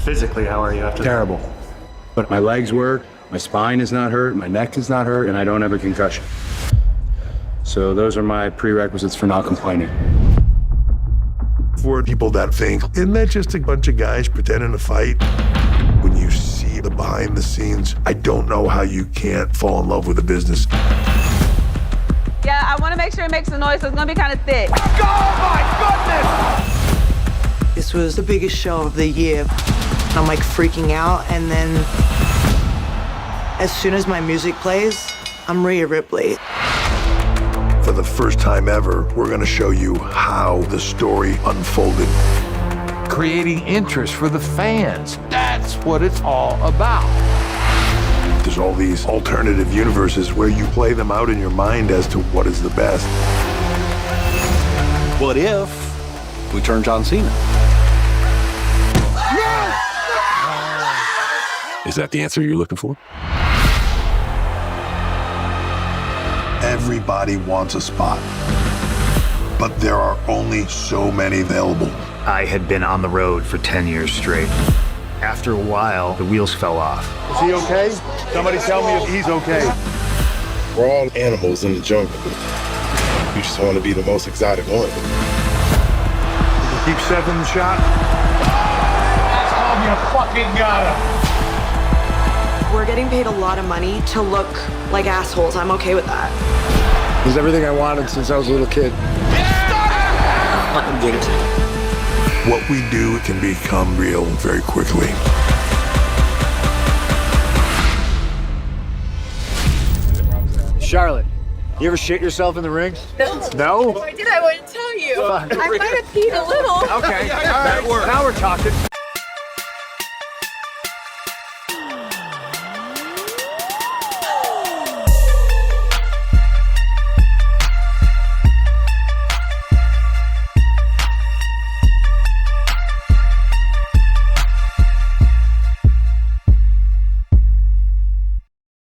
Physically, how are you after that? Terrible. But my legs work, my spine is not hurt, my neck is not hurt, and I don't have a concussion. So those are my prerequisites for not complaining. For people that think, isn't that just a bunch of guys pretending to fight? When you see the behind the scenes, I don't know how you can't fall in love with the business. Yeah, I want to make sure it makes a noise, so it's gonna be kind of thick. Oh my goodness! This was the biggest show of the year. I'm like freaking out, and then as soon as my music plays, I'm Rhea Ripley. For the first time ever, we're going to show you how the story unfolded. Creating interest for the fans. That's what it's all about. There's all these alternative universes where you play them out in your mind as to what is the best. What if we turn John Cena? Is that the answer you're looking for? Everybody wants a spot, but there are only so many available. I had been on the road for 10 years straight. After a while, the wheels fell off. Is he okay? Somebody tell me if he's okay. We're all animals in the jungle. You just want to be the most exotic one. Keep 7 shot. That's how you fucking got him. We're getting paid a lot of money to look like assholes. I'm okay with that. It was everything I wanted since I was a little kid. Fucking guilty. What we do can become real very quickly. Charlotte, you ever shit yourself in the ring? No? If I did, I wouldn't tell you. I might have peed a little. Okay, all right. Now we're talking.